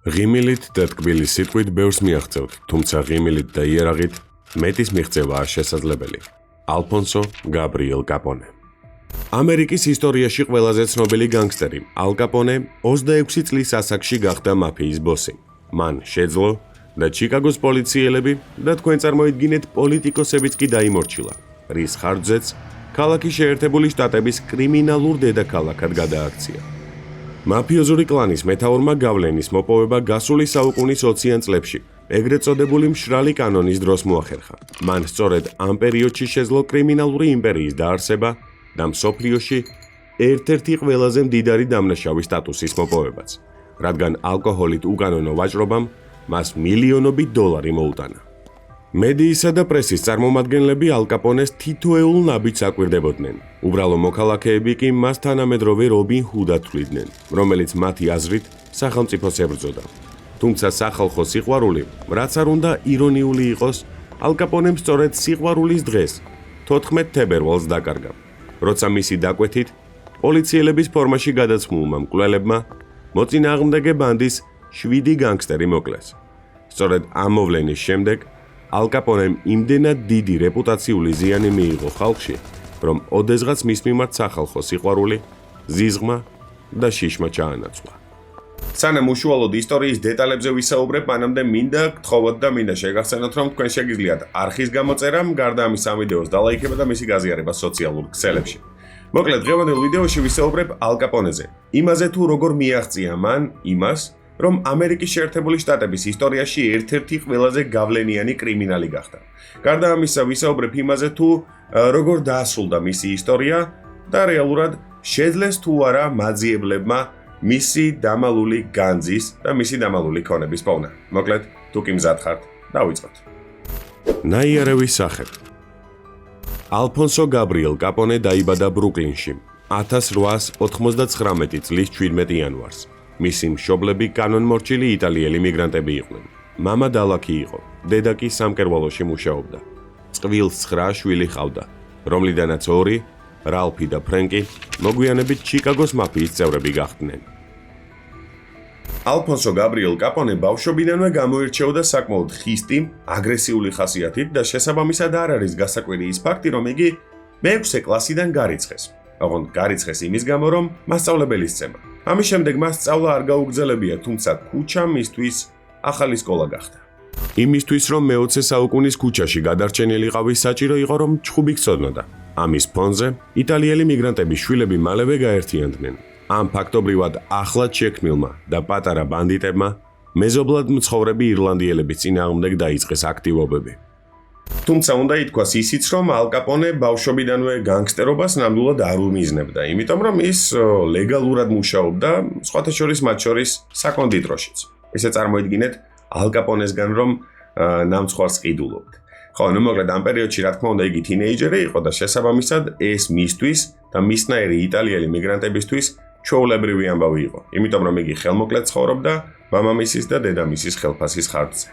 ღიმილით და ტკბილი სიტყვით ბევრს მიაღწევთ, თუმცა ღიმილით და იარაღით მეტის მიღწევა არ შესაძლებელი. ალფონსო გაბრიელ კაპონე. ამერიკის ისტორიაში ყველაზე ცნობილი განგსტერი, ალ კაპონე 26 წლის ასაკში გახდა მაფიის ბოსი. მან შეძლო და ჩიკაგოს პოლიციელები და თქვენ წარმოიდგინეთ პოლიტიკოსებიც კი დაიმორჩილა, რის ხარჯზეც ქალაქი შეერთებული შტატების კრიმინალურ დედაქალაქად გადააქცია. მაფიოზური კლანის მეთაურმა გავლენის მოპოვება გასული საუკუნის 20-იან წლებში, ეგრეთ წოდებული მშრალი კანონის დროს მოახერხა. მან სწორედ ამ პერიოდში შეძლო კრიმინალური იმპერიის დაარსება და მსოფლიოში ერთ-ერთი ყველაზე მდიდარი დამნაშავის სტატუსის მოპოვებაც, რადგან ალკოჰოლით უკანონო ვაჭრობამ მას მილიონობით დოლარი მოუტანა. მედიისა და პრესის წარმომადგენლები ალ კაპონეს თითოეულ ნაბიჯს აკვირდებოდნენ. უბრალო მოქალაქეები კი მას თანამედროვე რობინ ჰუდად თვლიდნენ, რომელიც მათი აზრით სახელმწიფოს ებრძოდა. თუმცა სახალხო სიყვარული, რაც არ უნდა ირონიული იყოს, ალ კაპონემ სწორედ სიყვარულის დღეს, 14 თებერვალს დაკარგა, როცა მისი დაკვეთით პოლიციელების ფორმაში გადაცმულმა მკვლელებმა მოწინააღმდეგე ბანდის 7 განგსტერი მოკლეს. სწორედ ამ მოვლენის შემდეგ ალ კაპონემ იმდენად დიდი რეპუტაციული ზიანი მიიღო ხალხში, რომ ოდესღაც მის მიმართ სახალხო სიყვარული, ზიზღმა და შიშმა ჩაანაცვლა. სანამ უშუალოდ ისტორიის დეტალებზე ვისაუბრებ, მანამდე მინდა გთხოვოთ და მინდა შეგახსენოთ, რომ თქვენ შეგიძლიათ არხის გამოწერა, გარდა ამისა ამ ვიდეოს დალაიქება და მისი გაზიარება სოციალურ ქსელებში. მოკლედ, დღევანდელ ვიდეოში ვისაუბრებ ალ კაპონეზე, იმაზე თუ როგორ მიაღწია მან იმას, რომ ამერიკის შეერთებული შტატების ისტორიაში ერთ-ერთი ყველაზე გავლენიანი კრიმინალი გახდა. გარდა ამისა ვისაუბრებ იმაზე თუ როგორ დაასრულდა მისი ისტორია და რეალურად შეძლეს თუ არა მაძიებლებმა მისი დამალული განძის და მისი დამალული ქონების პოვნა. მოკლედ, თუ კი მზად ხართ, დავიწყოთ. ნაიარევის სახე. ალფონსო გაბრიელ კაპონე დაიბადა ბრუკლინში 1899 წლის 17 იანვარს. მისი მშობლები კანონმორჩილი იტალიელი მიგრანტები იყვნენ. მამა დალაქი იყო, დედა კი სამკერვალოში მუშაობდა. წყვილს 9 შვილი ჰყავდა, რომლიდანაც 2, რალფი და ფრენკი, მოგვიანებით ჩიკაგოს მაფიის წევრები გახდნენ. ალფონსო გაბრიელ კაპონე ბავშვობიდანვე გამოირჩეოდა საკმაოდ ხისტი, აგრესიული ხასიათით და შესაბამისად არ არის გასაკვირი ის ფაქტი, რომ იგი მე-6 კლასიდან გარიცხეს. ოღონდ გარიცხეს იმის გამო, რომ მასწავლებელი სცემა. ამის შემდეგ მას სწავლა არ გაუგრძელებია, თუმცა ქუჩა მისთვის ახალი სკოლა გახდა. იმისთვის, რომ მე-20 საუკუნის ქუჩაში გადარჩენილიყავი, საჭირო იყო, რომ ჩხუბი გწოდნოდა. ამის ფონზე იტალიელი მიგრანტების შვილები მალევე გაერთიანდნენ. ამ ფაქტობრივად ახლად შექმნილმა და პატარა ბანდიტებმა მეზობლად მცხოვრები ირლანდიელების წინააღმდეგ დაიწყეს აქტივობები. თუმცა უნდა ითქვას ისიც, რომ ალ კაპონე ბავშვობიდანვე განგსტერობას ნამდვილად არ უმიზნებდა, იმიტომ რომ ის ლეგალურად მუშაობდა, სხვათა შორის მათ შორის საკონდიტროშიც. ესე წარმოიდგინეთ ალ კაპონესგან, რომ ნამცხვარს ყიდულობთ. ხო, ნუ მოკლედ ამ პერიოდში, რა თქმა უნდა, იგი თინეიჯერი იყო და შესაბამისად ეს მისთვის და მისნაირი იტალიელი მიგრანტებისთვის ჩვეულებრივი ამბავი იყო, იმიტომ რომ იგი ხელმოკლედ ცხოვრობდა მამამისის და დედამისის ხელფასის ხარჯზე.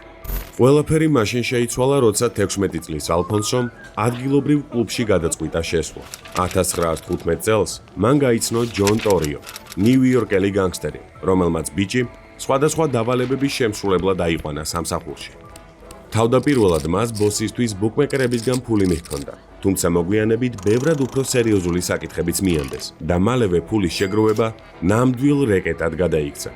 ყველაფერი მაშინ შეიცვალა, როცა 16 წლის ალფონსომ ადგილობრივ კლუბში გადაწყვიტა შესვლა. 1915 წელს მან გაიცნო ჯონ ტორიო, ნიუ-იორკელი განგსტერი, რომელმაც ბიჭი სხვადასხვა დავალებების შემსრულებლად აიყვანა სამსახურში. თავდაპირველად მას ბოსისთვის ბუკმეკერებისგან ფული მიჰქონდა, თუმცა მოგვიანებით ბევრად უფრო სერიოზული საკითხებიც მიანდეს და მალევე ფულის შეგროვება ნამდვილ რეკეტად გადაიქცა.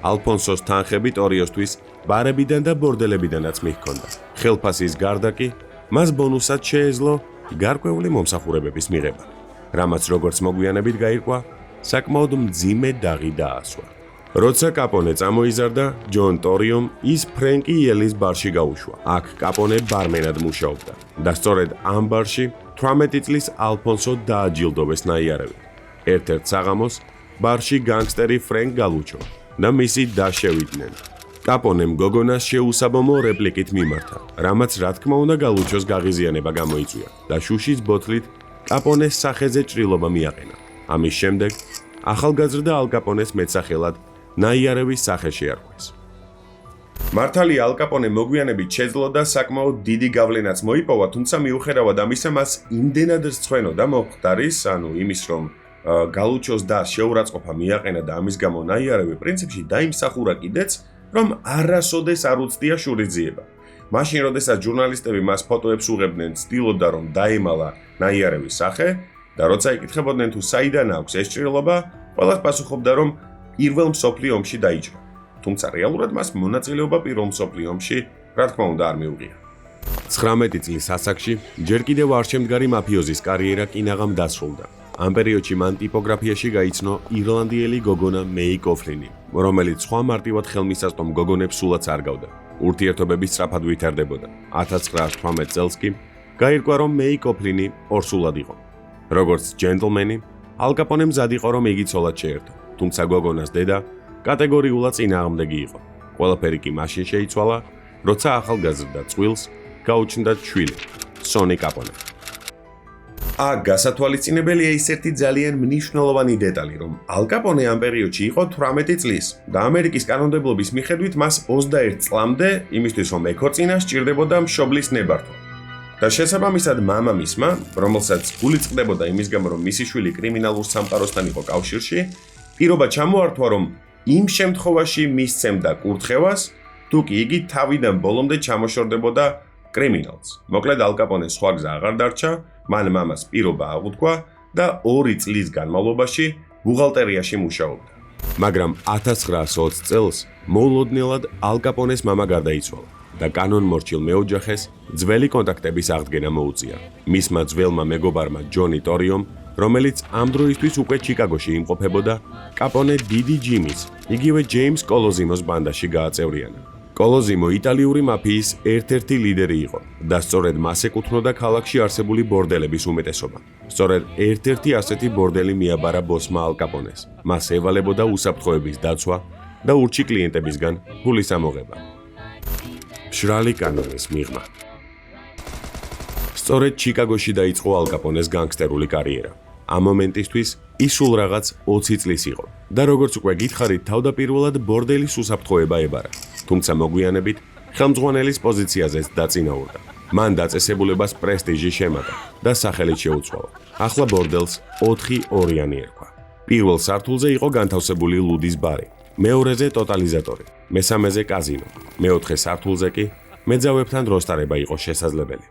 ალფონსოს თანხები ტორიოსთვის ბარებიდან და ბორდელებიდანაც მიჰქონდა. ხელფასის გარდა კი მას ბონუსად შეეძლო გარკვეული მომსახურებების მიღება, რამაც როგორც მოგვიანებით გაირკვა, საკმაოდ მძიმე დაღი დაასვა. როცა კაპონე წამოიზარდა, ჯონ ტორიომ ის ფრენკი იელის ბარში გაუშვა. აქ კაპონე ბარმენად მუშაობდა და სწორედ ამ ბარში 18 წლის ალფონსო დააჯილდოვეს ნაიარევით. ერთ-ერთ საღამოს ბარში განგსტერი ფრენკ გალუჩო და მისი და შევიდნენ. კაპონემ გოგონას შეუსაბამო რეპლიკით მიმართა, რამაც რა თქმა უნდა გალუჩოს გაღიზიანება გამოიწვია და შუშის ბოთლით კაპონეს სახეზე ჭრილობა მიაყენა. ამის შემდეგ ახალგაზრდა ალ კაპონეს მეტსახელად ნაიარევის სახე შეარქვეს. მართალია ალ კაპონე მოგვიანებით შეძლო და საკმაოდ დიდი გავლენაც მოიპოვა, თუმცა მიუხედავად ამისა მას იმდენად რწმენოდა მომხდარის, ანუ იმის, რომ გალუჩოს და შეურაცხყოფა მიაყენა და ამის გამო ნაიარევი პრინციპში დაიმსახურა კიდეც, რომ არასოდეს არ უცდია შურიძიება. მაშინ, როდესაც ჟურნალისტები მას ფოტოებს უღებდნენ, ცდილობდა რომ დაემალა ნაიარევის სახე და როცა ეკითხებოდნენ თუ საიდან აქვს ეს ჭრილობა, ყველას პასუხობდა რომ პირველ მსოფლიო ომში დაიჭრა. თუმცა რეალურად მას მონაწილეობა პირველ მსოფლიო ომში, რა თქმა უნდა, არ მიუღია. 19 წლის ასაკში ჯერ კიდევ არჩევდგარი მაფიოზის კარიერა კინაღამ დასრულდა. ამ პერიოდში მან ტიპოგრაფიაში გაიცნო ირლანდიელი გოგონა მეი კოფლინი, რომელიც სხვა მარტივად ხელმისაწვდომ გოგონებს სულაც არ გავდა. ურთიერთობები სწრაფად ვითარდებოდა. 1918 წელს კი გაირკვა, რომ მეი კოფლინი ორსულად იყო. როგორც ჯენტლმენი, ალ კაპონემ მზად იყო, რომ იგი ცოლად შეერთო, თუმცა გოგონას დედა კატეგორიულად წინააღმდეგი იყო. ყველაფერი კი მაშინ შეიცვალა, როცა ახალგაზრდა წყვილს გაუჩნდათ შვილი, სონი კაპონე. აქ გასათვალისწინებელია ის ერთი ძალიან მნიშვნელოვანი დეტალი, რომ ალ კაპონე ამ პერიოდში იყო 18 წლის და ამერიკის კანონმდებლობის მიხედვით მას 21 წლამდე იმისთვის რომ ეკორწინა სჭირდებოდა მშობლის ნებართვა. და შესაბამისად მამამისმა, რომელსაც გული წყდებოდა იმის გამო, რომ მისი შვილი კრიმინალურ სამყაროსთან იყო კავშირში, პირობა ჩამოართვა, რომ იმ შემთხვევაში მისცემდა კურთხევას, თუ კი იგი თავიდან ბოლომდე ჩამოშორდებოდა კრიმინალს. მოკლედ ალ კაპონეს სხვა გზა აღარ დარჩა, მან მამას პირობა აღუთქვა და 2 წლის განმავლობაში ბუღალტერიაში მუშაობდა. მაგრამ 1920 წელს მოულოდნელად ალ კაპონეს მამა გარდაიცვალა და კანონმორჩილ მეოჯახეს ძველი კონტაქტების აღდგენა მოუწია. მისმა ძველმა მეგობარმა ჯონი ტორიომ, რომელიც ამ დროისთვის უკვე ჩიკაგოში იმყოფებოდა, კაპონე დიდი ჯიმის, იგივე ჯეიმს კოლოზიმოს ბანდაში გააწევრიანა. კოლოზიმო იტალიური მაფიის ერთ-ერთი ლიდერი იყო და სწორედ მას ეკუთვნოდა ქალაქში არსებული ბორდელების უმეტესობა. სწორედ ერთ-ერთი ასეთი ბორდელი მიაბარა ბოსმა ალ კაპონეს. მას ევალებოდა უსაფრთხოების დაცვა და ურჩი კლიენტებისგან ფულის ამოღება. მშრალი კანონის მიღმა. სწორედ ჩიკაგოში დაიწყო ალ კაპონეს განგსტერული კარიერა. ამ მომენტისთვის ის სულ რაღაც 20 წლის იყო და როგორც უკვე გითხარით, თავდაპირველად ბორდელის უსაფრთხოება ებარა. თუმცა მოგვიანებით ხელმძღვანელის პოზიციაზეც დაწინაურდა. მან დაწესებულებას პრესტიჟი შემატა და სახელით შეუცვალა. ახლა ბორდელს 4-2-იანი ერქვა. პირველ სართულზე იყო განთავსებული ლუდის ბარი, მეორეზე ტოტალიზატორი, მესამეზე კაზინო, მეოთხე სართულზე კი მეძავებთან დროსტარება იყო შესაძლებელი.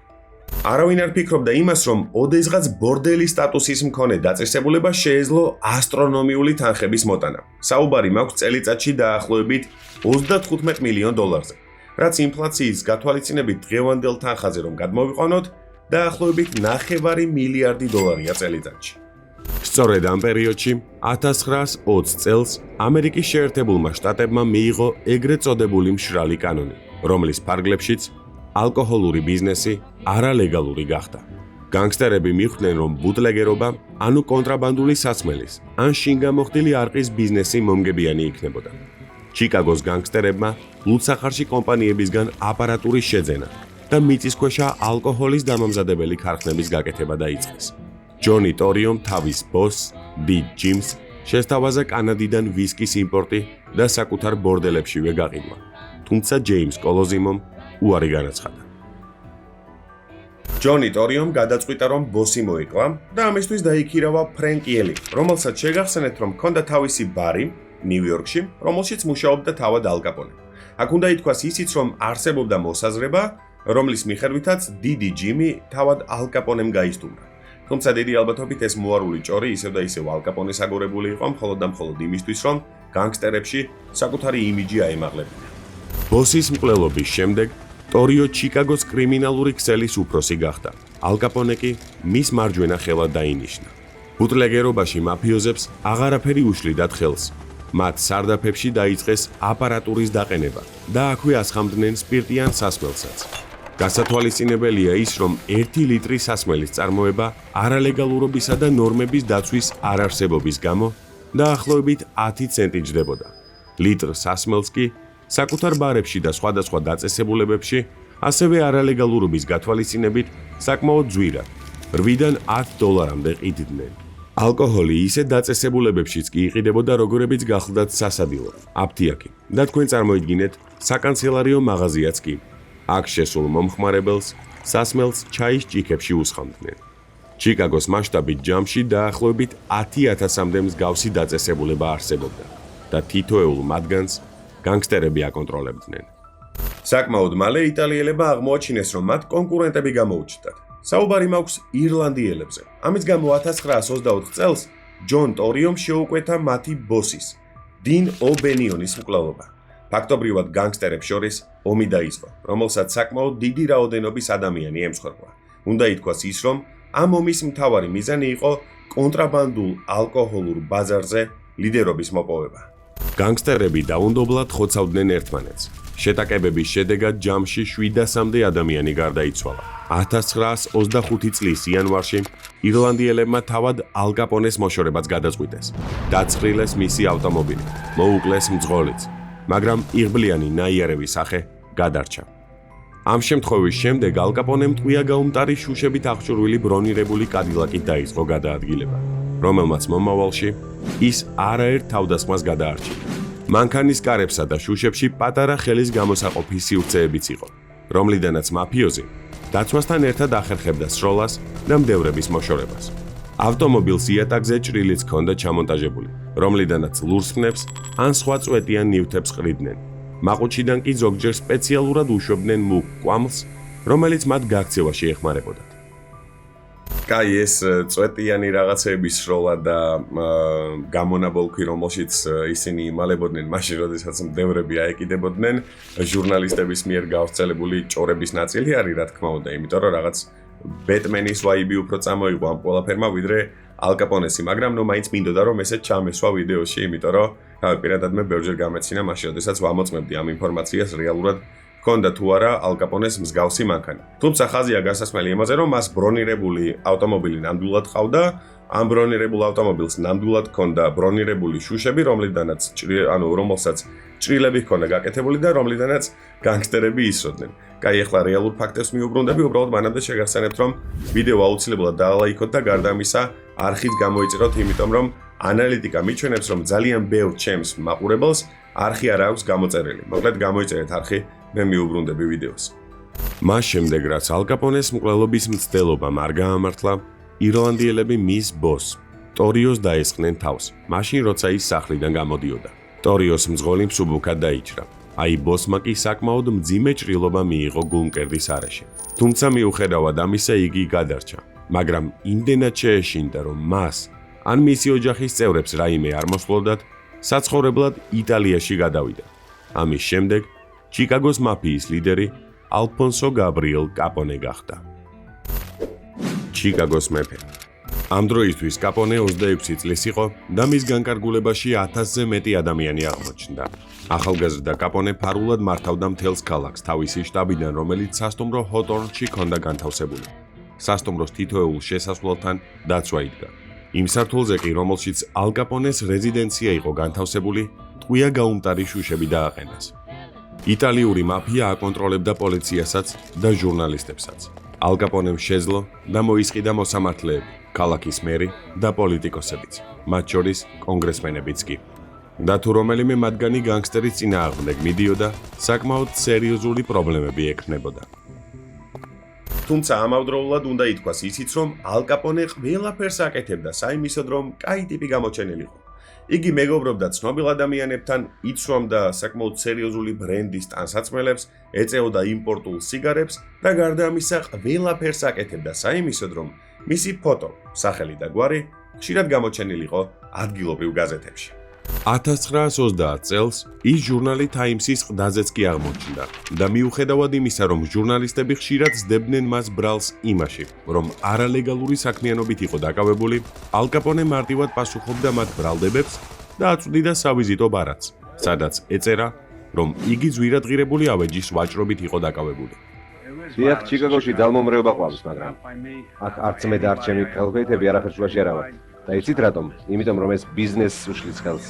არავინ არ ფიქრობდა იმას, რომ ოდესღაც ბორდელის სტატუსის მქონე დაწესებულება შეეძლო ასტრონომიული თანხების მოტანა. საუბარი მაქვს წელიწადში დაახლოებით $35 მილიონ, რაც ინფლაციის გათვალისწინებით დღევანდელ თანხაზე რომ გადმოვიყვანოთ, დაახლოებით $9 მილიარდი წელიწადში. სწორედ ამ პერიოდში 1920 წელს ამერიკის შეერთებულმა შტატებმა მიიღო ეგრეთ წოდებული მშრალი კანონი, რომლის ფარგლებშიც ალკოჰოლური ბიზნესი არალეგალური გახდა. განგსტერები მიხვდნენ, რომ ბუტლეგერობა, ანუ კონტრაბანდული სასმელის, ან შინგამოხდილი არყის ბიზნესი მომგებიანი იქნებოდა. ჩიკაგოს განგსტერებმა ლუდსახარში კომპანიებისგან აპარატურის შეძენა და მიწისქვეშა ალკოჰოლის დამამზადებელი ქარხნების გაკეთება დაიწყეს. ჯონი ტორიომ თავის ბოსს, დიდ ჯიმს, შესთავაზა კანადიდან ვისკის იმპორტი და საკუთარ ბორდელებშივე გაყიდვა. თუმცა ჯეიმს კოლოზიმომ უარი განაცხადა. ჯონი ტორიომ გადაწყვიტა, რომ ბოსი მოიკლა და ამისთვის დაიქირავა ფრენკი ელი, რომელსაც შეგახსენეთ, რომ ჰქონდა თავისი ბარი ნიუ-იორკში, რომელშიც მუშაობდა თავად ალ კაპონე. აქ უნდა ითქვას ისიც, რომ არსებობდა მოსაზრება, რომლის მიხედვითაც დიდი ჯიმი თავად ალ კაპონემ გაისტუმრა. თუმცა დიდი ალბათობით ეს მოარული ჭორი ისევ და ისევ ალ კაპონეს აგორებული იყო მხოლოდ და მხოლოდ იმისთვის, რომ განგსტერებში საკუთარი იმიჯი აემაღლებინა. ბოსის მკვლელობის შემდეგ ტორიო ჩიკაგოს კრიმინალური ქსელის უფროსი გახდა. ალ კაპონე კი მის მარჯვენა ხელად დაინიშნა. ბუტლეგერობაში მაფიოზებს აღარაფერი უშლიდათ ხელს. მათ სარდაფებში დაიწყეს აპარატურის დაყენება და აქვე ასხამდნენ სპირტიან სასმელსაც. გასათვალისწინებელია ის, რომ 1 ლიტრი სასმელის წარმოება არალეგალურობისა და ნორმების დაცვის არარსებობის გამო დაახლოებით 10 ცენტი ჯდებოდა. ლიტრ სასმელს კი საკუთარ ბარებში და სხვადასხვა დაწესებულებებში, ასევე არალეგალურობის გათვალისწინებით საკმაოდ ძვირად, $8-დან $10 ყიდდნენ. ალკოჰოლი ისე დაწესებულებებშიც კი იყიდებოდა, როგორებიც გახლდათ სასადილო, აფთიაქი და თქვენ წარმოიდგინეთ, საკანცელარიო მაღაზიაც კი. აქ შესულ მომხმარებელს სასმელს ჩაის ჭიქებში უსხამდნენ. ჩიკაგოს მასშტაბით ჯამში დაახლოებით 10,000-მდე მსგავსი დაწესებულება არსებობდა და თითოეულ მათგანს განგსტერები აკონტროლებდნენ. საკმაოდ მალე იტალიელებმა აღმოაჩინეს, რომ მათ კონკურენტები გამოუჩნდათ. საუბარი მაქვს ირლანდიელებზე. ამის გამო 1924 წელს ჯონ ტორიომ შეუკვეთა მათი ბოსის, 딘 ობენიონის მკვლელობა. ფაქტობრივად განგსტერებს შორის ომი დაიწყო, რომელსაც საკმაოდ დიდი რაოდენობის ადამიანი ემსხვერპლა. უნდა ითქვას ის, რომ ამ ომის მთავარი მიზანი იყო კონტრაბანდულ ალკოჰოლურ ბაზარზე ლიდერობის მოპოვება. განგსტერები დაუნდობლად ხოცავდნენ ერთმანეთს. შეტაკებების შედეგად ჯამში 700-მდე ადამიანი გარდაიცვალა. 1925 წლის იანვარში ირლანდიელებმა თავად ალ კაპონეს მოშორებაც გადაწყვიტეს. დაცხრილეს მისი ავტომობილი, მოუკლეს მძღოლიც, მაგრამ იღბლიანი ნაიარევი სახე გადარჩა. ამ შემთხვევის შემდეგ ალ კაპონემ ტყვია გაუმტარი შუშებით აღჭურვილი ბრონირებული კადილაკით დაიწყო გადაადგილება, რომელმაც მომავალში ის არაერთ თავდასხმას გადაარჩინა. მანქანის კარებსა და შუშებში პატარა ხელის გამოსაყოფი სივრცეებიც იყო, რომლიდანაც მაფიოზი დაცვასთან ერთად ახერხებდა სროლას და მდევრების მოშორებას. ავტომობილს იატაკზე ჭრილიც ჰქონდა ჩამონტაჟებული, რომლიდანაც ლურსმნებს ან სხვა წვეტიან ნივთებს ყრიდნენ. მაყუჩიდან კი ზოგჯერ სპეციალურად უშვებდნენ მუქ კვამლს, რომელიც მათ გაქცევაში ეხმარებოდა. კაი, ეს წვეტიანი რაღაცების სროლა და გამონაბოლქვი, რომელშიც ისინი იმალებოდნენ მაშინ, როდესაც მდევრები აეკიდებოდნენ, ჟურნალისტების მიერ გავრცელებული ჭორების ნაწილი არის, რა თქმა უნდა, იმიტომ რომ რაღაც ბეტმენის ვაიბი უფრო წამოიღო ამ ყველაფერმა, ვიდრე ალ კაპონესი, მაგრამ ნუ მაინც მინდოდა რომ ესე ჩამესვა ვიდეოში, იმიტომ რომ პირადად მე ბევრჯერ გამეცინა მაშინ, როდესაც ვამოწმებდი ამ ინფორმაციას რეალურად ჰქონდა თუ არა ალ კაპონეს მსგავსი მანქანა. თუმცა ხაზია გასასმელი იმაზე, რომ მას ბრონირებული ავტომობილი ნამდვილად ყავდა, ამ ბრონირებულ ავტომობილს ნამდვილად ჰქონდა ბრონირებული შუშები, რომელსაც ჭრილები ჰქონდა გაკეთებული და რომლიდანაც განგსტერები ისროდნენ. კაი, ახლა რეალურ ფაქტებს მიუბრუნდები, უბრალოდ მანამდე შეგახსენებთ, რომ ვიდეო აუცილებლად დაალაიქოთ და გარდა ამისა არხით გამოიწეროთ, იმიტომ რომ ანალიტიკა მიჩვენებს, რომ ძალიან ბევრ ჩემს მაყურებელს არხი არ აქვს გამოწერილი. მოკლედ გამოიწერეთ არხი, მე მიუბრუნდები ვიდეოს. მას შემდეგ, რაც ალ კაპონეს მკვლელობის მცდელობამ არ გაამართლა, ირლანდიელები მის ბოს, ტორიოს დაესხნენ თავს, მაშინ როცა ის სახლიდან გამოდიოდა. ტორიოს მძღოლი მსუბუქად დაიჭრა. აი ბოსმა კი საკმაოდ მძიმე ჭრილობა მიიღო გულმკერდის არეში. თუმცა მიუხედავად ამისა იგი გადარჩა, მაგრამ იმდენად შეეშინდა, რომ მას ან მისი ოჯახის წევრებს რაიმე არ მოსვლოდათ, საცხოვრებლად იტალიაში გადავიდა. ამის შემდეგ ჩიკაგოს მაფიის ლიდერი ალფონსო გაბრიელ კაპონე გახდა. ჩიკაგოს მეფე. ამ დროისთვის კაპონე 26 წლის იყო და მის განკარგულებაში 1000-ზე მეტი ადამიანი აღმოჩნდა. ახალგაზრდა კაპონე ფარულად მართავდა მთელს ქალაქს თავისი შტაბიდან, რომელიც სასტუმრო ჰოტორნში ჰქონდა განთავსებული. სასტუმროს თითოეულ შესასვლელთან დაცვა იდგა. იმ სართულზე კი, რომელშიც ალ კაპონეს რეზიდენცია იყო განთავსებული, ტყვია გაუმტარი შუშები დააყენეს. იტალიური მაფია აკონტროლებდა პოლიციასაც და ჟურნალისტებსაც. ალ კაპონემ შეძლო და მოისყიდა მოსამართლეები, ქალაქის მერი და პოლიტიკოსებიც, მათ შორის კონგრესმენებიც კი. და თუ რომელიმე მათგანი განგსტერის წინააღმდეგ მიდიოდა, საკმაოდ სერიოზული პრობლემები ექნებოდა. თუმცა ამავდროულად უნდა ითქვას ისიც, რომ ალ კაპონე ყველაფერს აკეთებდა საიმისოდ, რომ კაი ტიპი გამოჩენილიყო. იგი მეგობრობდა ცნობილ ადამიანებთან, იცვამდა საკმაოდ სერიოზული ბრენდის ტანსაცმელებს, ეწეოდა იმპორტულ სიგარებს და გარდა ამისა ყველაფერს აკეთებდა საიმისოდ, რომ მისი ფოტო, სახელი და გვარი ხშირად გამოჩენილიყო ადგილობრივ გაზეთებში. 1930 წელს ის ჟურნალი Times-ის ყდაზეც კი აღმოჩნდა და მიუხედავად იმისა, რომ ჟურნალისტები ხშირად ზდებდნენ მას ბრალს იმაში, რომ არალეგალური საქმიანობით იყო დაკავებული, ალ კაპონე მარტივად პასუხობდა მათ ბრალდებებს და აწვდიდა სავიზიტო ბარათს, სადაც ეწერა, რომ იგი ძვირადღირებული ავეჯის ვაჭრობით იყო დაკავებული. დიახ, ჩიკაგოში ძალმომრეობა ყავს, მაგრამ აქ არც მე და არც ჩემი ხელფეითები არაფერს შუაში არ ავარ. და იცით რატომ? იმიტომ რომ ეს ბიზნესს უშლის ხელს.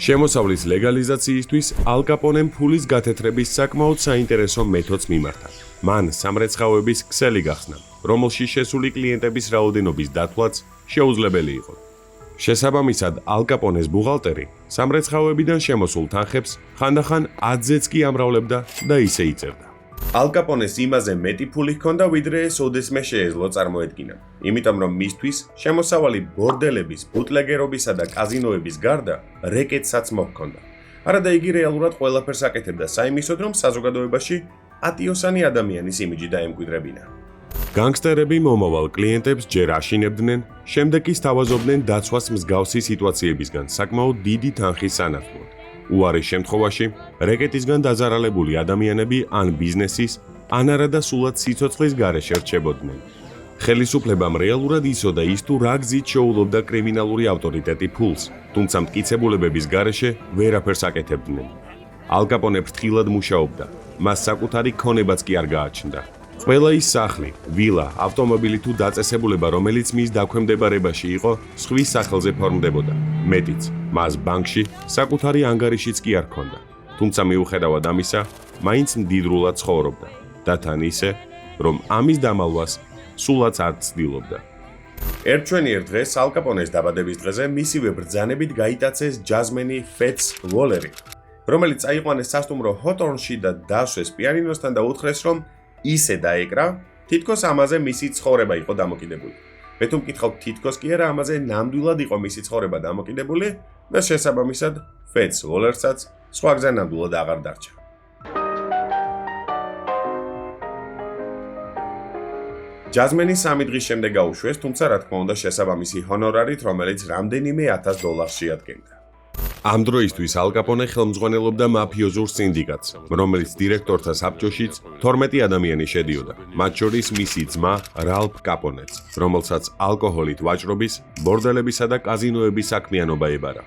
შემოსავლის ლეგალიზაციისთვის ალ კაპონემ ფულის გათეთრების საკმაოდ საინტერესო მეთოდს მიმართა. მან სამრეცხაოების ქსელი გახსნა, რომელში შესული კლიენტების რაოდენობის დათვლაც შეუძლებელი იყო. შესაბამისად, ალ კაპონეს ბუღალტერი სამრეცხაოებიდან შემოსულ თანხებს ხანდახან 10-ზეც კი ამრავლებდა და ისე იწერდა. ალ კაპონეს იმაზე მეტი ფული ჰქონდა, ვიდრე ოდესმე შეეძლო წარმოედგინა. იმიტომ რომ მისთვის შემოსავალი ბორდელების, ბუტლეგერობისა და კაზინოების გარდა რეკეტსაც მოჰქონდა. არადა იგი რეალურად ყველაფერს აკეთებდა საიმისოდ, რომ საზოგადოებაში ატიოსანი ადამიანის იმიჯი დაემკვიდრებინა. განგსტერები მომავალ კლიენტებს ჯერ აშინებდნენ, შემდეგ კი სთავაზობდნენ დაცვას მსგავსი სიტუაციებისგან საკმაოდ დიდი თანხის სანაცვლოდ. უარის შემთხვევაში, რეკეტისგან დაზარალებული ადამიანები ან ბიზნესის, ან არადა სულად სიცოცხლის გარეშე რჩებოდნენ. ხელისუფლებამ რეალურად იცოდა ის თუ რა გზით შეუვლობდა კრიმინალური ავტორიტეტი ფულს, თუმცა მტკიცებულებების გარეშე ვერაფერს აკეთებდნენ. ალ კაპონე ფრთხილად მუშაობდა, მას საკუთარი ქონებაც კი არ გააჩნდა. ყველა ის სახლი, ვილა, ავტომობილი თუ დაწესებულება, რომელიც მის დაქვემდებარებაში იყო, სხვის სახელზე ფორმდებოდა. მეტიც, მას ბანკში საკუთარი ანგარიშიც კი არ ჰქონდა. თუმცა მიუხედავად ამისა, მაინც მდიდრულად ცხოვრობდა და თან ისე, რომ ამის დამალვას სულაც არ ცდილობდა. ერთშვენიერ დღეს ალ კაპონეს დაბადების დღეზე მისივე ბრძანებით გაიტაცეს ჯაზმენი ფეტს ვოლერი, რომელიც წაიყვანეს სასტუმრო ჰოტორნში და დასვეს პიანინოსთან და უთხრეს, რომ ისე დაეკრა, თითქოს ამაზე მისი ცხოვრება იყო დამოკიდებული. მე თუ მკითხავთ თითქოს კი არა, ამაზე ნამდვილად იყო მისი ცხოვრება დამოკიდებული და შესაბამისად ფეტს ვოლერსაც სხვა გზა ნამდვილად აღარ დარჩა. ჯაზმენი 3 დღის შემდეგ გაუშვეს, თუმცა რა თქმა უნდა შესაბამისი ჰონორარით, რომელიც რამდენიმე $1000 შეადგენდა. ამ დროისთვის ალ კაპონე ხელმძღვანელობდა მაფიოზურ სინდიკატს, რომელიც დირექტორთა საბჭოშიც 12 ადამიანი შედიოდა, მათ შორის მისი ძმა რალფ კაპონეც, რომელსაც ალკოჰოლით ვაჭრობის, ბორდელებისა და კაზინოების საქმიანობა ებარა.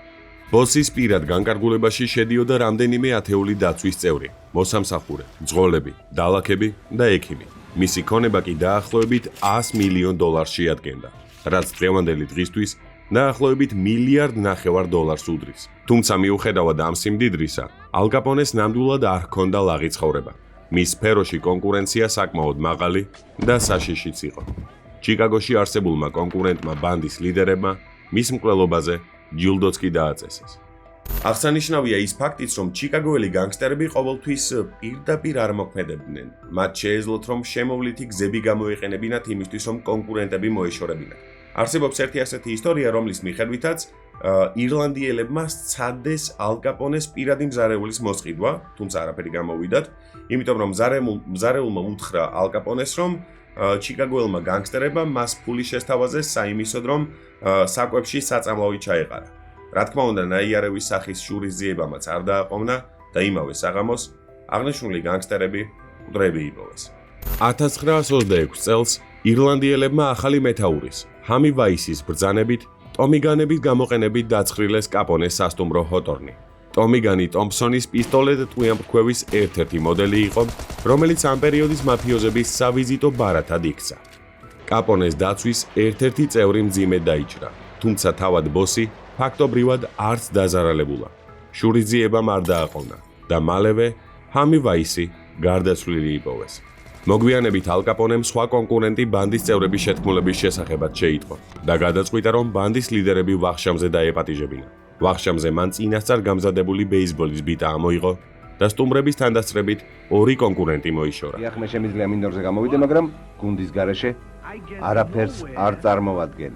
ბოსის პირად განკარგულებაში შედიოდა რამდენიმე ათეული დაცვის წევრი, მოსამსახურე, მძღოლები, დალაქები და ექიმი. მისი ქონება კი დაახლოებით $100 მილიონ შეადგენდა, რაც დღევანდელი დღისთვის დაახლოებით $1.5 მილიარდ უდრის. თუმცა მიუხედავად ამ სიმდიდრისა, ალ კაპონეს ნამდვილად არ ჰქონდა ლაღი ცხოვრება. მის სფეროში კონკურენცია საკმაოდ მაღალი და საშიშიც იყო. ჩიკაგოში არსებულმა კონკურენტმა ბანდის ლიდერებმა მის მკვლელობაზე ჯილდოც კი დააწესეს. აღსანიშნავია ის ფაქტიც, რომ ჩიკაგოელი განგსტერები ყოველთვის პირდაპირ არ მოქმედებდნენ. მათ შეეძლოთ, რომ შემოვლითი გზები გამოეყენებინათ იმისთვის, რომ კონკურენტები მოეშორებინათ. არსებობს ერთი ასეთი ისტორია, რომლის მიხედვითაც ირლანდიელებმა სცადეს ალ კაპონეს პირადი მზარეულის მოსყიდვა, თუმცა არაფერი გამოვიდათ, იმიტომ რომ მზარეულმა უთხრა ალ კაპონეს, რომ ჩიკაგოელმა განგსტერებმა მას ფული შესთავაზეს საიმისოდ, რომ საკვებში საწამლავი ჩაეყარა. რა თქმა უნდა, ნაიარევის სახის შურისძიებამაც არ დააყოვნა და იმავე საღამოს აღნიშნული განგსტერები მკვდრები იპოვეს. 1926 წელს ირლანდიელებმა ახალი მეთაურის, ჰამი ვაისის ბრძანებით, ტომიგანების გამოყენებით დაცხრილეს კაპონეს სასტუმრო ჰოტორნი. ტომიგანი ტომპსონის პისტოლეტ-ტყვიამფრქვევის ერთ-ერთი მოდელი იყო, რომელიც ამ პერიოდის მაფიოზების სავიზიტო ბარათად იქცა. კაპონეს დაცვის ერთ-ერთი წევრი მძიმედ დაიჭრა, თუმცა თავად ბოსი ფაქტობრივად არც დაზარალებულა. შურისძიებამ არ დააყოვნა და მალევე ჰამი ვაისი გარდაცვლილი იპოვეს. მოგვიანებით ალ კაპონემ სხვა კონკურენტი ბანდის წევრების შეთქმულების შესახებაც შეიტყო და გადაწყვიტა, რომ ბანდის ლიდერები ვახშამზე დაეპატიჟებინა. ვახშამზე მან წინასწარ გამზადებული ბეისბოლის ბიტა ამოიღო და სტუმრების თანდასწრებით ორი კონკურენტი მოიშორა. იახ მე შემიძლია მინდორზე გამოვიდე, მაგრამ გუნდის გარეშე არაფერს არ წარმოვადგენ.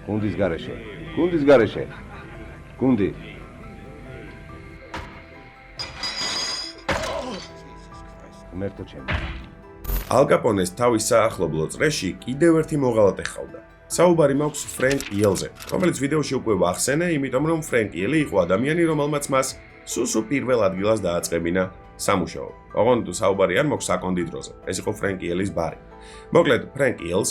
გუნდის გარეშე. გუნდი. მერტო ჩემი. ალ კაპონეს თავის საახლობლო წრეში კიდევ ერთი მოღალატე ჰყავდა. საუბარი მაქვს ფრენკ იელზე, რომელიც ვიდეოში უკვე ვახსენე, იმიტომ რომ ფრენკ იელი იყო ადამიანი, რომელმაც მას სუსუ პირველ ადგილას დააწყებინა სამუშაო. ოღონდ საუბარი არ მაქვს საკონდი დროზე. ეს იყო ფრენკ იელის ბარი. მოკლედ, ფრენკ იელს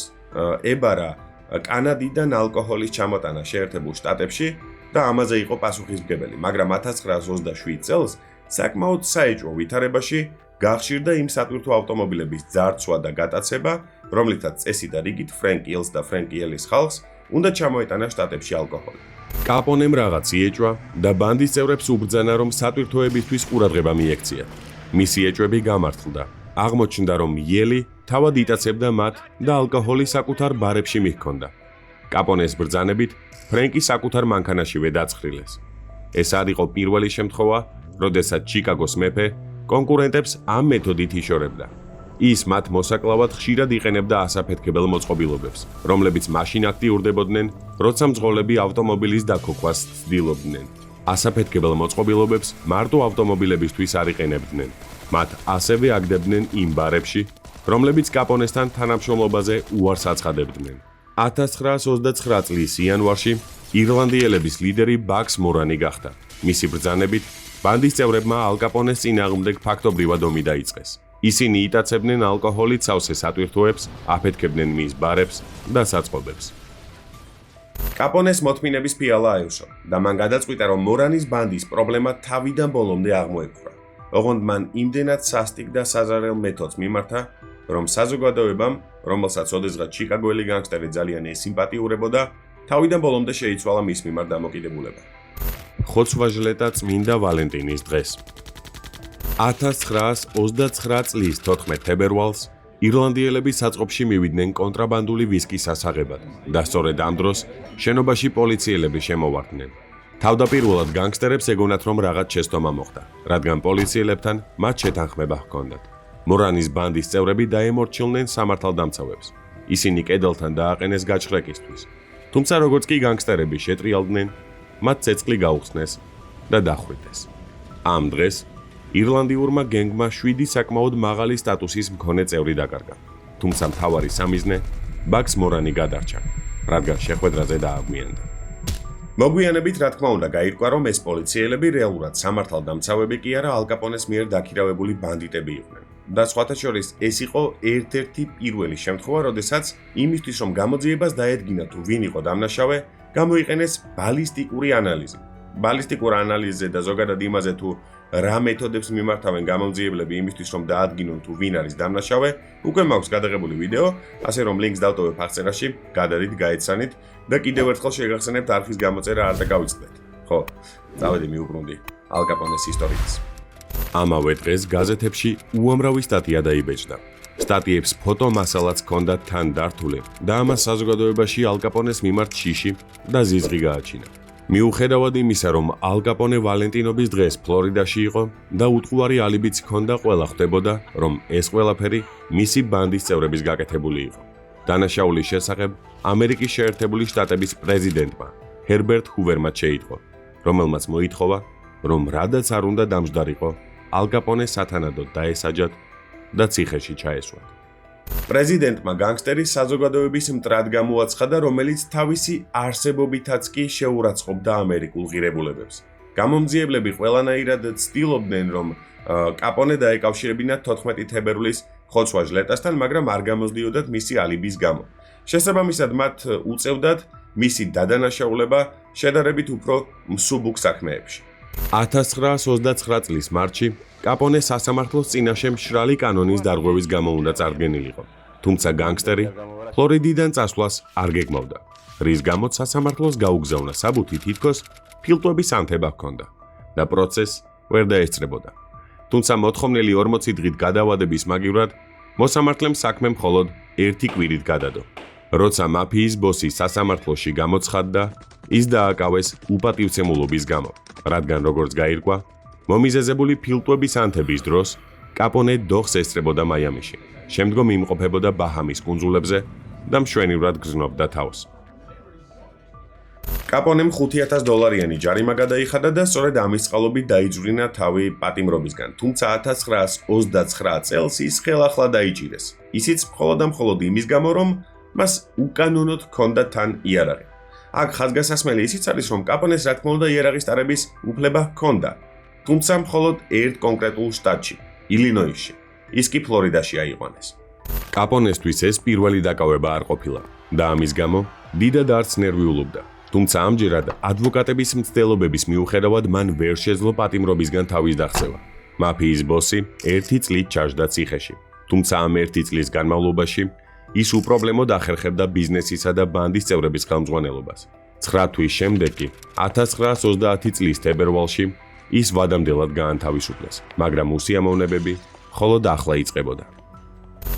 ებარა კანადიდან ალკოჰოლის ჩამოტანა შეერთებულ შტატებში და ამაზე იყო პასუხისმგებელი, მაგრამ 1927 წელს საკმაოდ საეჭვო ვითარებაში გახშირდა იმ სატვირთო ავტომობილების ძარცვა და გატაცება, რომლითაც წესი და რიგით ფრენკ იელს და ფრენკ იელის ხალხს უნდა ჩამოეტანა შტატებში ალკოჰოლი. კაპონემ რაღაც იეჭვა და ბანდის წევრებს უბრძანა, რომ სატვირთოებისთვის ყურადღება მიექციათ. მისი ეჭვები გამართლდა. აღმოჩნდა, რომ იელი თავად იტაცებდა მათ და ალკოჰოლი საკუთარ ბარებში მიჰქონდა. კაპონეს ბრძანებით ფრენკი საკუთარ მანქანაშივე დაცხრილეს. ეს არ იყო პირველი შემთხვევა, როდესაც ჩიკაგოს მეფე კონკურენტებს ამ მეთოდით იშორებდა. ის მათ მოსაკლავად ხშირად იყენებდა ასაფეთქებელ მოწყობილობებს, რომლებიც მაშინ აქტიურდებოდნენ, როცა მძღოლები ავტომობილის დაქოქვას ცდილობდნენ. ასაფეთქებელ მოწყობილობებს მარტო ავტომობილებისთვის არ იყენებდნენ. მათ ასევე აგდებდნენ იმ ბარებში, რომლებიც კაპონესთან თანამშრომლობაზე უარს აცხადებდნენ. 1929 წლის იანვარში ირლანდიელების ლიდერი ბაქს მორანი გახდა. მისი ბრძანებით ბანდის წევრებმა ალ კაპონეს წინააღმდეგ ფაქტობრივად ომი დაიწყეს. ისინი იტაცებდნენ ალკოჰოლით სავსე სატვირთოებს, აფეთქებდნენ მის ბარებს და საწყობებს. კაპონეს მოთმინების ფიალა აევსო და მან გადაწყვიტა, რომ მორანის ბანდის პრობლემა თავიდან ბოლომდე აღმოეფხვრა. ოღონდ მან იმდენად სასტიკ და საზარელ მეთოდს მიმართა, რომ საზოგადოებამ, რომელსაც ოდესღაც ჩიკაგოელი განგსტერი ძალიან ესიმპათიურებოდა, თავიდან ბოლომდე შეიცვალა მის მიმართ დამოკიდებულება. ხოცვაჟლეტა წმინდა ვალენტინის დღეს. 1929 წლის 14 თებერვალს ირლანდიელები საწყობში მივიდნენ კონტრაბანდული ვისკის ასაღებად და სწორედ ამ დროს შენობაში პოლიციელები შემოვარდნენ. თავდაპირველად განგსტერებს ეგონათ, რომ რაღაც შეცდომა მოხდა, რადგან პოლიციელებთან მათ შეთანხმება ჰქონდათ. მორანის ბანდის წევრები დაემორჩილნენ სამართალდამცავებს. ისინი კედელთან დააყენეს გაჩხრეკისთვის. თუმცა როგორც კი განგსტერები შეტრიალდნენ, მათ ცეცხლი გაუხსნეს და დახვრიტეს. ამ დღეს ირლანდიურმა გენგმა 7 საკმაოდ მაღალი სტატუსის მქონე წევრი დაკარგა. თუმცა მთავარი სამიზნე ბაქს მორანი გადარჩა, რადგან შეხვედრაზე დააგვიანდა. მოგვიანებით, რა თქმა უნდა, გაირკვა, რომ ეს პოლიციელები რეალურად სამართალდამცავები კი არა, ალ კაპონეს მიერ დაქირავებული ბანდიტები იყვნენ. და სხვათა შორის ეს იყო ერთ-ერთი პირველი შემთხვევა, როდესაც იმისთვის, რომ გამოძიებას დაედგინა თუ ვინ იყო დამნაშავე, გამოიყენეს ბალისტიკური ანალიზი. ბალისტიკურ ანალიზზე და ზოგადად იმაზე, თუ რა მეთოდებს მიმართავენ გამომძიებლები იმისთვის, რომ დაადგინონ თუ ვინ არის დამნაშავე, უკვე მაქვს გადაღებული ვიდეო, ასე რომ ლინკს დავტოვებ აღწერაში, გადადით, გაეცანით და კიდევ ერთხელ შეგახსენებთ არხის გამოწერა არ დაგავიწყდეთ. ხო, წავედი მიუბრუნდი ალ კაპონეს ისტორიას. ამავე დღეს გაზეთებში უამრავი სტატია დაიბეჭდა. სტატიებს ფოტო მასალაც ჰქონდა თან დართული და ამას საზოგადოებაში ალ კაპონეს მიმართ შიში და ზიზღი გააჩინა. მიუხედავად იმისა, რომ ალ კაპონე ვალენტინობის დღეს ფლორიდაში იყო და უტყუარი ალიბიც ჰქონდა, ყველა ხვდებოდა, რომ ეს ყველაფერი მისი ბანდის წევრების გაკეთებული იყო. დანაშაულის შესახებ ამერიკის შეერთებული შტატების პრეზიდენტმა ჰერბერტ ჰუვერმა შეიტყო, რომელმაც მოითხოვა, რომ რადაც არ უნდა დამჯდარიყო, ალ კაპონე სათანადოდ დაესაჯათ და ციხეში ჩაესვათ. პრეზიდენტმა განგსტერი საზოგადოების მტრად გამოაცხადა, რომელიც თავისი არსებობითაც კი შეურაცხყოფდა ამერიკულ ღირებულებებს. გამომძიებლები ყველანაირად ცდილობდნენ, რომ კაპონე დაეკავშირებინათ 14 თებერვლის ხოცვაჟლეტასთან, მაგრამ არ გამოსდიოდათ მისი ალიბის გამო. შესაბამისად, მათ უწევდათ მისი დადანაშაულება შედარებით უფრო მსუბუქ საქმეებში. 1929 წლის მარტში კაპონე სასამართლოს წინაშე მშრალი კანონის დარღვევის გამო უნდა წარდგენილიყო. თუმცა განგსტერი ფლორიდიდან წასვლას არ გეგმავდა, რის გამოც სასამართლოს გაუგზავნა საბუთი თითქოს ფილტვების ანთება ჰქონდა და პროცესს ვერ დაესწრებოდა. თუმცა მოთხოვნილი 40 დღით გადავადების მაგივრად მოსამართლემ საქმე მხოლოდ 1 კვირით გადადო. როცა მაფიის ბოსი სასამართლოში გამოცხადდა, ის დააკავეს უპატივცემულობის გამო, რადგან როგორც გაირკვა, მომიზეზებული ფილტვების ანთების დროს კაპონე დოხს ესწრებოდა მაიამიში. შემდგომ იმყოფებოდა ბაჰამის კუნძულებზე და მშვენივრად გრძნობდა თავს. კაპონემ $5,000 ჯარიმა გადაიხადა და სწორედ ამის წყალობით დაიძვრინა თავი პატიმრობისგან, თუმცა 1929 წელს ის ხელახლა დაიჭირეს. ისიც მხოლოდ და მხოლოდ იმის გამო, რომ მას უკანონოდ ჰქონდა თან იარაღი. აქ ხაზგასასმელი ისიც არის, რომ კაპონეს რა თქმა უნდა იარაღის ტარების უფლება ჰქონდა, თუმცა მხოლოდ ერთ კონკრეტულ შტატში, ილინოისში. ის კი ფლორიდაში აიყვანეს. კაპონესთვის ეს პირველი დაკავება არ ყოფილა და ამის გამო დიდად არც ნერვიულობდა. თუმცა ამჯერად ადვოკატების მცდელობების მიუხედავად მან ვერ შეძლო პატიმრობისგან თავის დახსევა. მაფიის ბოსი 1 წლით ჩაჯდა ციხეში, თუმცა ამ 1 წლის განმავლობაში ის უპრობლემოდ ახერხებდა ბიზნესისა და ბანდის წევრების ხელმძღვანელობას. 9 თვის შემდეგ კი 1930 წლის თებერვალში ის ვადამდელად გაანთავისუფლეს, მაგრამ უსიამოვნებები მხოლოდ ახლა იწყებოდა.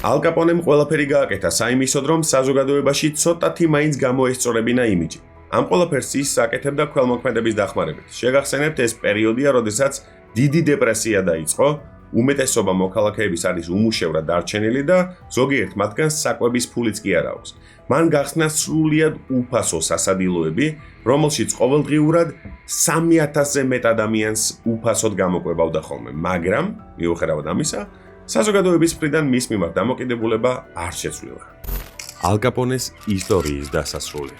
ალ კაპონემ ყველაფერი გააკეთა საიმისოდ, რომ საზოგადოებაში ცოტათი მაინც გამოესწორებინა იმიჯი. ამ ყველაფერს ის აკეთებდა ქველმოქმედების დახმარებით. შეგახსენებთ, ეს პერიოდია, როდესაც დიდი დეპრესია დაიწყო უმეტესობა მოქალაქეების არის უმუშევრად დარჩენილი და ზოგიერთ მათგანს საკვების ფულიც კი არ აქვს. მან გახსნა სრულიად უფასო სასადილოები, რომელშიც ყოველდღიურად 3000-ზე მეტ ადამიანს უფასოდ გამოკვებავდა ხოლმე, მაგრამ მიუხედავად ამისა, საზოგადოების მხრიდან მის მიმართ დამოკიდებულება არ შეცვლილა. ალ კაპონეს ისტორიის დასასრული.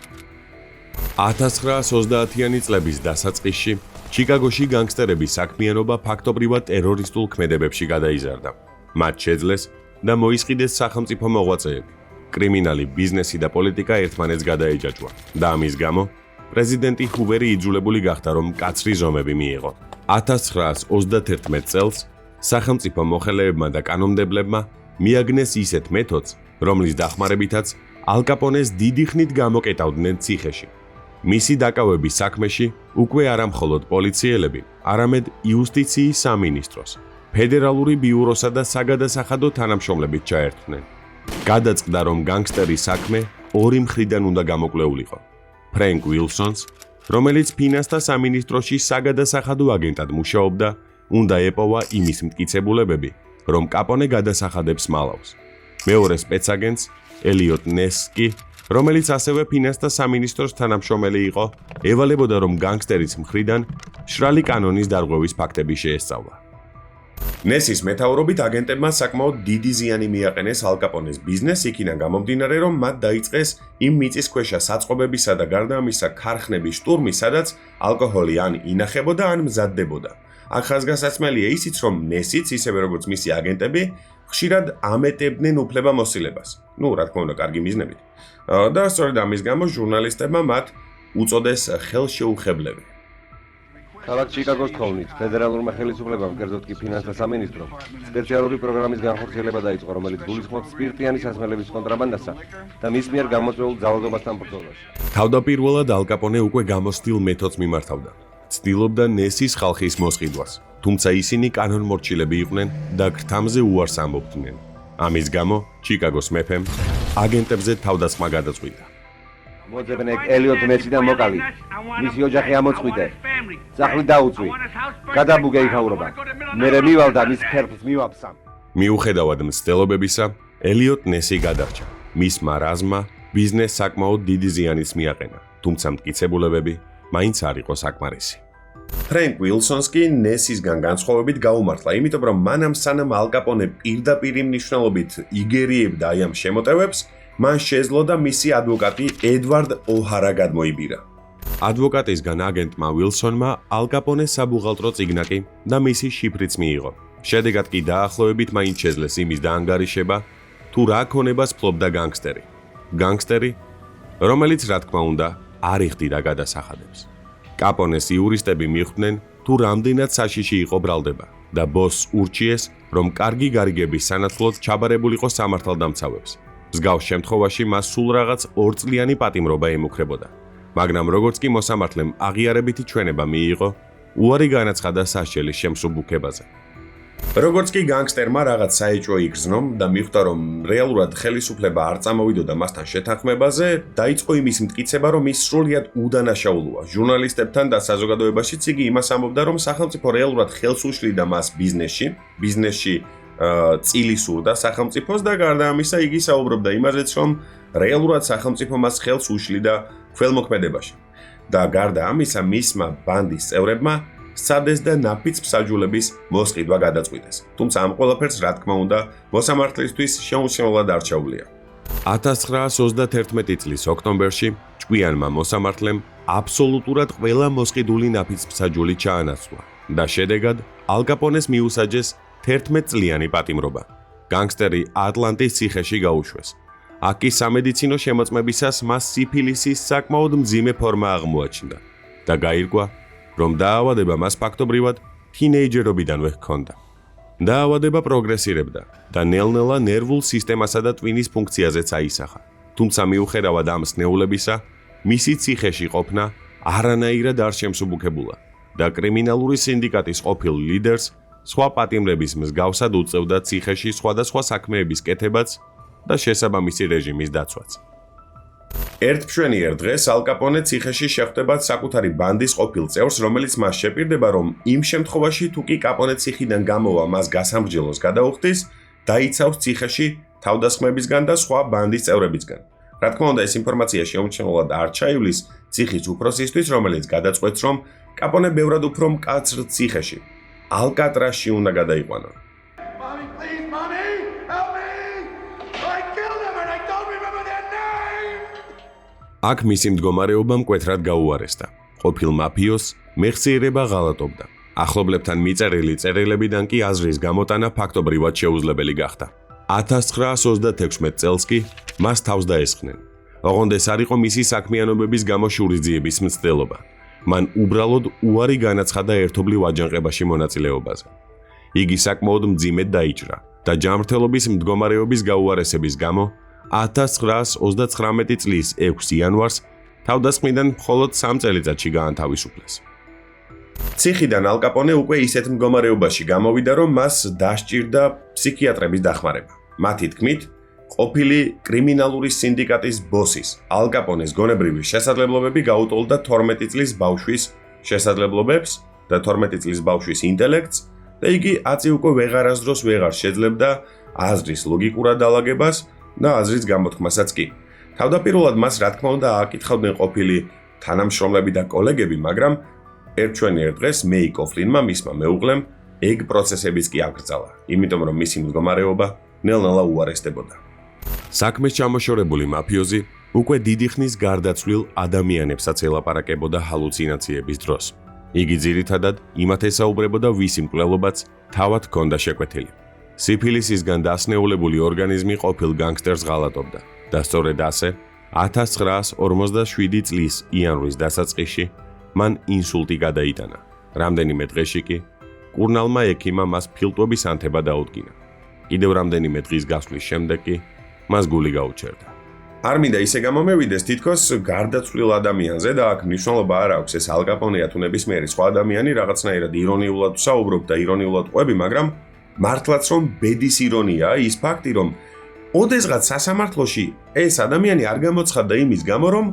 1930-იანი წლების დასაწყისში ჩიკაგოში განგსტერების საქმიანობა ფაქტობრივად ტერორისტულ ქმედებებში გადაიზარდა. მათ შეძლეს და მოისყიდეს სახელმწიფო მოღვაწეები. კრიმინალი ბიზნესი და პოლიტიკა ერთმანეთს გადაეჯაჭვა და ამის გამო პრეზიდენტი ჰუვერი იძულებული გახდა, რომ მკაცრი ზომები მიიღო. 1931 წელს სახელმწიფო მოხელეებმა და კანონმდებლებმა მიაგნეს ისეთ მეთოდს, რომლის დახმარებითაც ალ კაპონეს დიდი ხნით გამოკეტავდნენ ციხეში. მისი დაკავების საქმეში უკვე არა მხოლოდ პოლიციელები, არამედ იუსტიციის სამინისტროს, ფედერალური ბიუროსა და საგადასახადო თანამშრომლებით ჩაერთვნენ. გადაწყდა, რომ განგსტერის საქმე ორი მხრიდან უნდა გამოკვლეულიყო. ფრენკ უილსონს, რომელიც ფინანსთა სამინისტროში საგადასახადო აგენტად მუშაობდა, უნდა ეპოვა იმის მტკიცებულებები, რომ კაპონე გადასახადებს მალავს. მეორე სპეცაგენტს, ელიოტ ნესკი, რომელიც ასევე ფინანსთა სამინისტროს თანამშრომელი იყო, ევალებოდა, რომ განგსტერის მხრიდან მშრალი კანონის დარღვევის ფაქტები შეესწავლა. ნესის მეთაურობით აგენტებმა საკმაოდ დიდი ზიანი მიაყენეს ალ კაპონეს ბიზნესს, იქიდან გამომდინარე, რომ მათ დაიწყეს იმ მიწისქვეშა საწყობებისა და გარდა ამისა ქარხნების შტურმი, სადაც ალკოჰოლი ან ინახებოდა, ან მზადდებოდა. აქ ხაზგასაცმელია ისიც, რომ ნესიც, ისევე როგორც მისი აგენტები, ხშირად ამეტებდნენ უფლებამოსილებას. რა თქმა უნდა, კარგი მიზნებით. და სწორედ ამის გამო ჟურნალისტებმა მათ უწოდეს ხელშეუხებლები. ქალაქ ჩიკაგოს თხოვნით ფედერალურმა ხელისუფლებამ, კერძოდ კი ფინანსთა სამინისტრომ, სპეციალური პროგრამის განხორციელება დაიწყო, რომელიც გულისხმობს სპირტიანი სასმელების კონტრაბანდასა და მის მიერ გამოწვეულ ძალადობასთან ბრძოლას. თავდაპირველად ალ კაპონე უკვე გამოცდილ მეთოდს მიმართავდა. ცდილობდა ნესის ხალხის მოსყიდვას, თუმცა ისინი კანონმორჩილები იყვნენ და გრთამზე უარს ამბობდნენ. ამის გამო ჩიკაგოს მეფემ აგენტებზე თავდასხმა გადაწყვიტა. მოძებნე ელიოტ ნესი და მოკალი. მისი ოჯახი ამოწყვიტე. ძაღლი დაუწვი. გადაბუგე იქაურობა. მერე მივალ და მის ქერფს მივაფსამ. მიუხედავად მცდელობებისა, ელიოტ ნესი გადარჩა. მისმა რაზმმა ბიზნესს საკმაოდ დიდი ზიანის მიაყენა, თუმცა მტკიცებულებები მაინც არ იყო საკმარისი. ფრენკ უილსონს კი ნესისგან განსხვავებით გაუმართლა, იმიტომ რომ მანამ სანამ ალ კაპონე პირდაპირ მნიშვნელობით იგერიებდა აი ამ შემოტევებს, მან შეძლო და მისი ადვოკატი ედვარდ ოჰარა გადმოიბირა. ადვოკატისგან აგენტმა უილსონმა ალ კაპონეს საბუღალტრო წიგნაკი და მისი შიფრიც მიიღო. შედეგად კი დაახლოებით მაინც შეძლეს იმის დაანგარიშება, თუ რა ქონებას ფლობდა განგსტერი. განგსტერი, რომელიც რა თქმა უნდა არ იხდიდა გადასახადებს. კაპონეს იურისტები მიხვდნენ, თუ რამდენად საშიში იყო ბრალდება და ბოსს ურჩიეს, რომ კარგი გარიგების სანაცვლოდ ჩაბარებულიყო სამართალდამცავებს. მსგავს შემთხვევაში მას სულ რაღაც 2 წლიანი პატიმრობა ემუქრებოდა. მაგრამ როგორც კი მოსამართლემ აღიარებითი ჩვენება მიიღო, უარი განაცხადა სასჯელის შემსუბუქებაზე. როგორც კი განგსტერმა რაღაც საეჭვო იგრძნო და მიხვდა, რომ რეალურად ხელისუფლება არ წამოვიდოდა მასთან შეთანხმებაზე, დაიწყო იმის მტკიცება, რომ ის სრულიად უდანაშაულოა. ჟურნალისტებთან და საზოგადოებაშიც იგი იმას ამბობდა, რომ სახელმწიფო რეალურად ხელს უშლიდა მას ბიზნესში წილი სურდა სახელმწიფოს და გარდა ამისა იგი საუბრობდა იმაზეც, რომ რეალურად სახელმწიფო მას ხელს უშლიდა ქველმოქმედებაში. და გარდა ამისა მისმა ბანდის წევრებმა სცადეს და ნაფიც მსაჯულების მოსყიდვა გადაწყვიტეს. თუმცა ამ ყველაფერს რა თქმა უნდა მოსამართლისთვის შეუმჩნევლად არ ჩაუვლია. 1931 წლის ოქტომბერში ჭკვიანმა მოსამართლემ აბსოლუტურად ყველა მოსყიდული ნაფიც მსაჯული ჩაანაცვლა და შედეგად ალ კაპონეს მიუსაჯეს 11 წლიანი პატიმრობა. განგსტერი ატლანტის ციხეში გაუშვეს. აქ კი სამედიცინო შემოწმებისას მას სიფილისის საკმაოდ მძიმე ფორმა აღმოაჩნდა და გაირკვა, რომ დაავადება მას ფაქტობრივად თინეიჯერობიდანვე ჰქონდა. დაავადება პროგრესირებდა და ნელ-ნელა ნერვულ სისტემასა და ტვინის ფუნქციაზეც აისახა. თუმცა მიუხედავად ამ სნეულებისა, მისი ციხეში ყოფნა არანაირად არ შემსუბუქებულა და კრიმინალური სინდიკატის ყოფილ ლიდერს სხვა პატიმრების მსგავსად უწევდა ციხეში სხვადასხვა საქმეების კეთებაც და შესაბამისი რეჟიმის დაცვაც. ერთ მშვენიერ დღეს ალ კაპონე ციხეში შეხვდება საკუთარი ბანდის ყოფილ წევრს, რომელიც მას შეპირდება, რომ იმ შემთხვევაში თუ კი კაპონე ციხიდან გამოვა მას გასამრჯელოს გადაუხდის, დაიცავს ციხეში თავდასხმებისგან და სხვა ბანდის წევრებისგან. რა თქმა უნდა, ეს ინფორმაცია შეუმჩნევლად არ ჩაივლის ციხის უფროსისთვის, რომელიც გადაწყვეტს, რომ კაპონე ბევრად უფრო მკაცრ ციხეში, ალკატრასში უნდა გადაიყვანონ. აქ მისი მდგომარეობა მკვეთრად გაუარესდა. ყოფილ მაფიოს მეხსიერება ღალატობდა. ახლობლებთან მიწერილი წერილებიდან კი აზრის გამოტანა ფაქტობრივად შეუძლებელი გახდა. 1936 წელს კი მას თავს დაესხნენ. ოღონდ ეს არ იყო მისი საქმიანობების გამო შურისძიების მცდელობა. მან უბრალოდ უარი განაცხადა ერთობლივ აჯანყებაში მონაწილეობაზე. იგი საკმაოდ მძიმედ დაიჭრა და ჯანმრთელობის მდგომარეობის გაუარესების გამო 1939 წლის 6 იანვარს თავდასხმიდან მხოლოდ 3 წელიწადში გაანთავისუფლეს. ციხიდან ალ კაპონე უკვე ისეთ მდგომარეობაში გამოვიდა, რომ მას დასჭირდა ფსიქიატრების დახმარება. მათი თქმით, ყოფილი კრიმინალური სინდიკატის ბოსის, ალ კაპონეს გონებრივი შესაძლებლობები გაუტოლდა 12 წლის ბავშვის შესაძლებლობებს და 12 წლის ბავშვის ინტელექტს და იგი აწი უკვე ვეღარასდროს ვეღარ შეძლებდა აზრის ლოგიკურ დალაგებას და აზრის გამოთქმასაც კი. თავდაპირველად მას რა თქმა უნდა აკითხავდნენ ყოფილი თანამშრომლები და კოლეგები, მაგრამ ერთ მშვენიერ დღეს მეი კოფლინმა მისმა მეუღლემ ეგ პროცესებიც კი აკრძალა, იმიტომ რომ მისი მდგომარეობა ნელ-ნელა უარესდებოდა. საქმეს ჩამოშორებული მაფიოზი უკვე დიდი ხნის გარდაცვლილ ადამიანებსაც ელაპარაკებოდა ჰალუცინაციების დროს. იგი ძირითადად იმათ ესაუბრებოდა, ვისი მკვლელობაც თავად ჰქონდა შეკვეთილი. სიფილისისგან დასნეულებული ორგანიზმი ყოფილ განგსტერს ღალატობდა და სწორედ ასე 1947 წლის იანვრის დასაწყისში მან ინსულტი გადაიტანა. რამდენიმე დღეში კი კურნალმა ექიმმა მას ფილტვების ანთება დაუდგინა. კიდევ რამდენიმე დღის გასვლის შემდეგ კი მას გული გაუჩერდა. არ მინდა ისე გამომევიდეს თითქოს გარდაცვლილ ადამიანზე და აქ მნიშვნელობა არ აქვს ეს ალ კაპონეა თუ ნებისმიერი სხვა ადამიანი რაღაცნაირად ირონიულად ვსაუბრობ და ირონიულად ყვები, მაგრამ მართლაც რომ ბედის ირონიაა ის ფაქტი, რომ ოდესღაც სასამართლოში ეს ადამიანი არ გამოცხადდა იმის გამო, რომ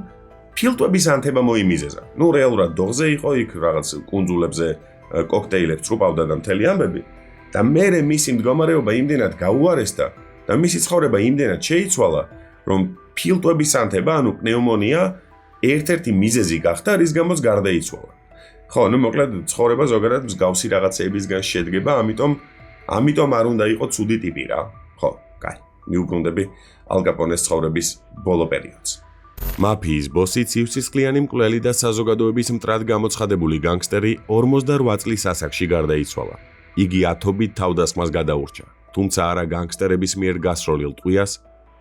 ფილტვების ანთება მოიმიზეზა. ნუ რეალურად დოღზე იყო, იქ რაღაც კუნძულებზე კოქტეილებს წრუპავდა და მთელი ამბები და მერე მისი მდგომარეობა იმდენად გაუარესდა და მისი ცხოვრება იმდენად შეიცვალა, რომ ფილტვების ანთება, ანუ პნეუმონია, ერთ-ერთი მიზეზი გახდა, რის გამოც გარდაიცვალა. ხო, ნუ მოკლედ ცხოვრება ზოგადად მსგავსი რაღაცეებისგან შედგება, ამიტომ არ უნდა იყო ცუდი ტიპი რა. ხო, კაი. მიუბრუნდები ალ კაპონეს ცხოვრების ბოლო პერიოდს. მაფიის ბოსი ცივსისხლიანი მკვლელი და საზოგადოების მტრად გამოცხადებული განგსტერი 48 წლის ასაკში გარდაიცვალა. იგი ათობით თავდასხმას გადაურჩა, თუმცა არა განგსტერების მიერ გასროლილ ტყვიას,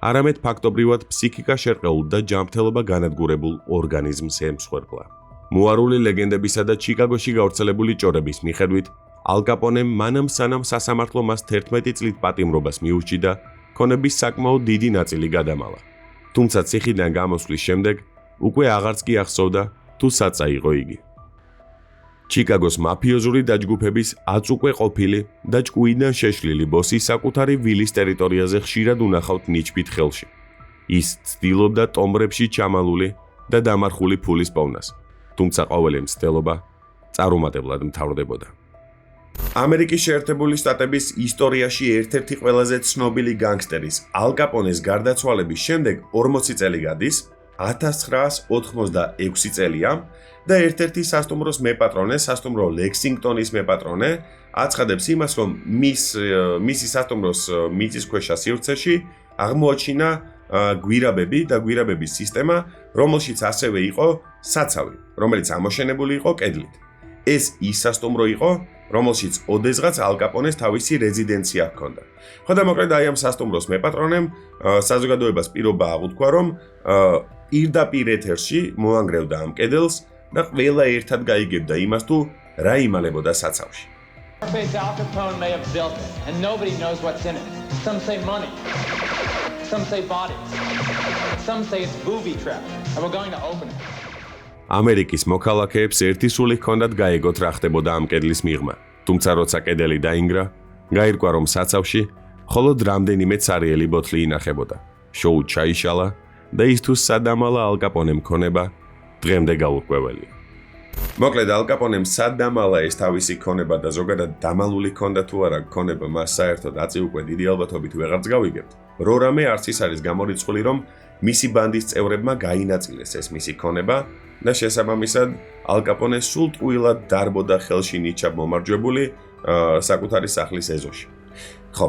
არამედ ფაქტობრივად ფსიქიკა შერყეულ და ჯანმრთელობა განადგურებულ ორგანიზმს ემსხვერპლა. მოარული ლეგენდებისა და ჩიკაგოში გავრცელებული ჭორების მიხედვით, ალ კაპონემ მანამ სანამ სასამართლო მას 11 წლით პატიმრობას მიურჩიდა, ქონების საკმაოდ დიდი ნაწილი გადამალა. თუმცა ციხიდან გამოსვლის შემდეგ უკვე აღარც კი ახსოვდა თუ საწა იყო იგი. ჩიკაგოს მაფიოზური დაჯგუფების აწუკვე ყოფილი და ჭკუიდან შეშლილი ბოსი საკუთარი ვილის ტერიტორიაზე ხშირად უნახავთ ნიჩბით ხელში. ის ცდილობდა ტომბრებში ჩამალული და დამარხული ფულის პოვნას, თუმცა ყოველი მცდელობა წარუმატებლად მთავრდებოდა. ამერიკის შეერთებული შტატების ისტორიაში ერთ-ერთი ყველაზე ცნობილი განგსტერის ალ კაპონეს გარდაცვალების შემდეგ 40 წელი გადის, 1986 წელია და ერთ-ერთი სასტუმროს მეპატრონე, სასტუმრო ლექსინგტონის მეპატრონე, აცხადებს იმას, რომ მისი სასტუმროს მიწისქვეშა სივრცეში აღმოაჩინა გვირაბები და გვირაბების სისტემა, რომელშიც ასევე იყო საცავი, რომელიც ამოშენებული იყო კედლით. ეს ის სასტუმრო იყო, რომელშიც ოდესღაც ალ კაპონეს თავისი რეზიდენცია ჰქონდა. ხო და მოკლედ აი ამ სასტუმროს მეპატრონემ საზოგადოებას პირობა აღუთქვა, რომ პირდაპირ ეთერში მოანგრევდა ამ კედელს და ყველა ერთად გაიგებდა იმას, თუ რა იმალებოდა საცავში. Al Capone may have built it, and nobody knows what's in it. Some say money, some say bodies, some say it's booby trap, and we're going to open it. ამერიკის მოქალაქეებს ერთი სული ჰქონდათ გაეგოთ რა ხდებოდა ამ კედლის მიღმა, თუმცა როცა კედელი დაინგრა, გაირკვა რომ საცავში მხოლოდ რამდენიმე ცარიელი ბოთლი ინახებოდა. შოუ ჩაიშალა და ის თუ სადამალა ალ კაპონემ ქონება დღემდე გაურკვეველია. მოკლედ ალ კაპონემ სადამალა ეს თავისი ქონება და ზოგადად დამალული ქონდა თუ არა ქონება მას საერთოდ აწი უკვე დიდი ალბათობით ვეღარც გავიგებთ. რო რამე არც ის არის გამორიცხული, რომ მისი ბანდის წევრებმა გაინაწილეს ეს მისი ქონება და შესაბამისად ალ კაპონე სულ ტყუილად დარბოდა ხელში ნიჩაბ მომარჯვებული საკუთარი სახლის ეზოში. ხო,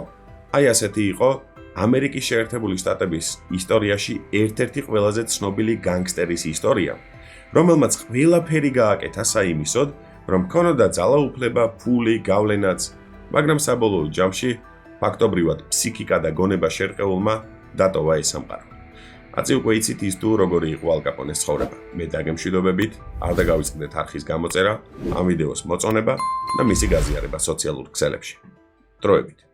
აი ასეთი იყო ამერიკის შეერთებული შტატების ისტორიაში ერთ-ერთი ყველაზე ცნობილი განგსტერის ისტორია, რომელმაც ყველაფერი გააკეთა საიმისოდ, რომ ქონოდა ძალაუფლება, ფული, გავლენაც, მაგრამ საბოლოო ჯამში ფაქტობრივად ფსიქიკა და გონება შერყეულმა დატოვა ეს სამყარო. აწი უკვე იცით ის თუ როგორი იყო ალ კაპონეს ცხოვრება. მე დაგემშვიდობებით, არ დაგავიწყდეთ არხის გამოწერა, ამ ვიდეოს მოწონება და მისი გაზიარება სოციალურ ქსელებში. დროებით.